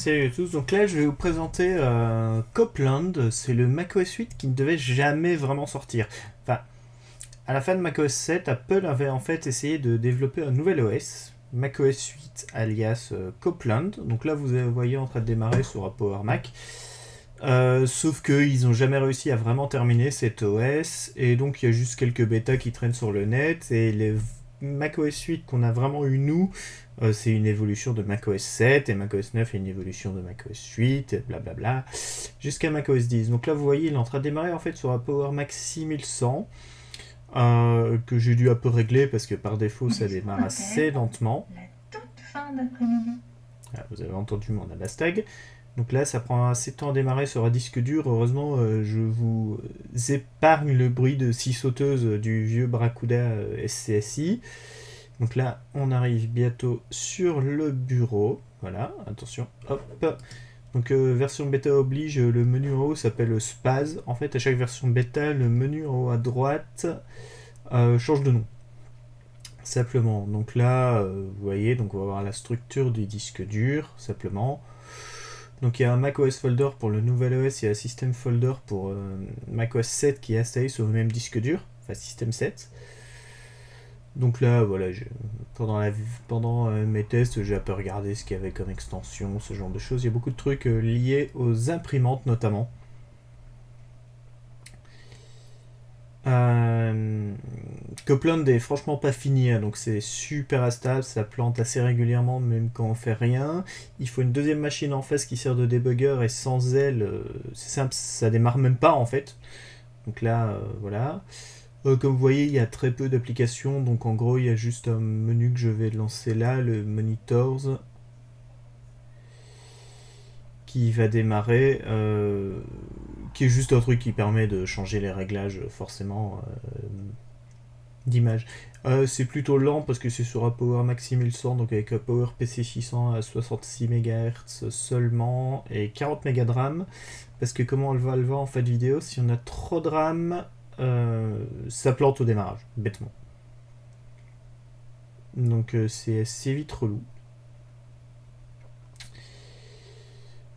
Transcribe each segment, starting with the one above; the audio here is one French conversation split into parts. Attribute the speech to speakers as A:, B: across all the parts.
A: Salut à tous, donc là je vais vous présenter Copland, c'est le macOS 8 qui ne devait jamais vraiment sortir. Enfin, à la fin de macOS 7, Apple avait en fait essayé de développer un nouvel OS, macOS 8 alias Copland. Donc là vous voyez en train de démarrer sur un Power Mac. Sauf qu'ils n'ont jamais réussi à vraiment terminer cet OS, et donc il y a juste quelques bêtas qui traînent sur le net, et les macOS 8 qu'on a vraiment eu nous, c'est une évolution de macOS 7, et macOS 9 est une évolution de macOS 8, et blablabla, jusqu'à macOS 10. Donc là vous voyez il est en train de démarrer en fait sur un Power Mac 6100, que j'ai dû un peu régler parce que par défaut ça démarre assez lentement.
B: La toute fin d'après-midi.
A: Ah, vous avez entendu mon abastag. Donc là, ça prend assez de temps à démarrer sur un disque dur. Heureusement, je vous épargne le bruit de scie sauteuse du vieux Barracuda SCSI. Donc là, on arrive bientôt sur le bureau. Voilà, attention, hop. Donc version bêta oblige, le menu en haut s'appelle Spaz. En fait, à chaque version bêta, le menu en haut à droite change de nom. Simplement. Donc là, vous voyez, donc on va voir la structure du disque dur, simplement. Donc il y a un macOS folder pour le nouvel OS et un system folder pour macOS 7 qui est installé sur le même disque dur, enfin système 7. Donc là, voilà, pendant mes tests, j'ai un peu regardé ce qu'il y avait comme extension, ce genre de choses. Il y a beaucoup de trucs liés aux imprimantes notamment. Euh, Copland est franchement pas fini, hein, donc c'est super instable, ça plante assez régulièrement même quand on fait rien. Il faut une deuxième machine en face qui sert de debugger, et sans elle, c'est simple, ça démarre même pas en fait. Donc là, voilà. Comme vous voyez, il y a très peu d'applications, donc en gros, il y a juste un menu que je vais lancer là, le Monitors, qui va démarrer, qui est juste un truc qui permet de changer les réglages forcément d'image. C'est plutôt lent parce que c'est sur un Power Mac 6100, donc avec un Power PC 600 à 66 MHz seulement et 40 Mb de RAM. Parce que comment on va le voir en fait vidéo, si on a trop de RAM, ça plante au démarrage, bêtement. Donc c'est assez vite relou.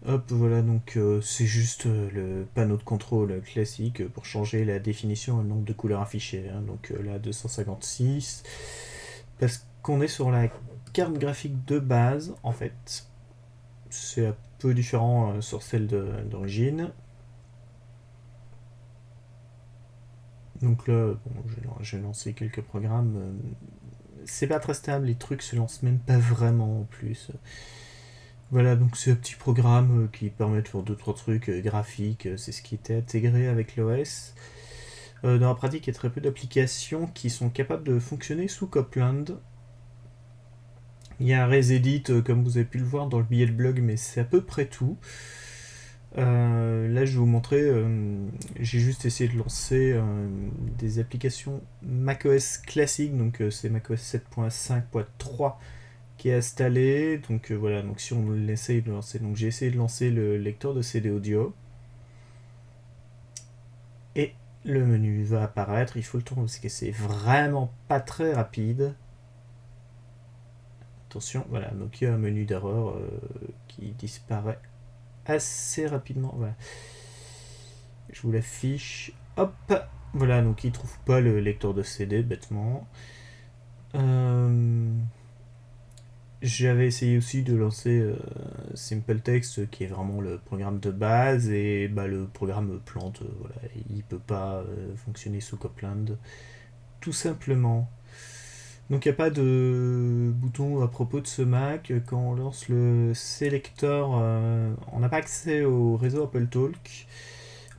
A: Hop, voilà, donc c'est juste le panneau de contrôle classique pour changer la définition et le nombre de couleurs affichées. Hein. Donc là, 256. Parce qu'on est sur la carte graphique de base, en fait. C'est un peu différent sur celle d'origine. Donc là, bon, j'ai lancé quelques programmes. C'est pas très stable, les trucs se lancent même pas vraiment en plus. Voilà, donc c'est un petit programme qui permet de faire 2-3 trucs graphiques, c'est ce qui était intégré avec l'OS. Dans la pratique, il y a très peu d'applications qui sont capables de fonctionner sous Copland. Il y a Resedit, comme vous avez pu le voir dans le billet de blog, mais c'est à peu près tout. Là, je vais vous montrer, j'ai juste essayé de lancer des applications macOS classiques, donc c'est macOS 7.5.3 qui est installé. Donc voilà, donc si on l'essaye de lancer, donc j'ai essayé de lancer le lecteur de CD audio et le menu va apparaître. Il faut le tourner parce que c'est vraiment pas très rapide. Attention, voilà, donc il y a un menu d'erreur qui disparaît assez rapidement. Voilà. Je vous l'affiche. Hop, voilà, donc il trouve pas le lecteur de CD bêtement. J'avais essayé aussi de lancer Simple Text, qui est vraiment le programme de base, et bah, le programme plante, voilà, il peut pas fonctionner sous Copland, tout simplement. Donc il n'y a pas de bouton à propos de ce Mac. Quand on lance le sélecteur, on n'a pas accès au réseau Apple Talk,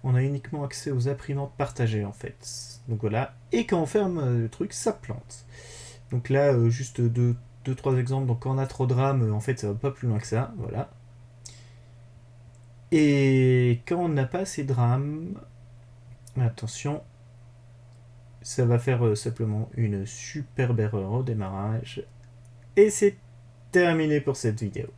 A: on a uniquement accès aux imprimantes partagées en fait. Donc voilà, et quand on ferme le truc, ça plante. Donc là, juste deux, trois exemples. Donc quand on a trop de RAM, en fait, ça va pas plus loin que ça. Voilà. Et quand on n'a pas assez de RAM, attention, ça va faire simplement une superbe erreur au démarrage. Et c'est terminé pour cette vidéo.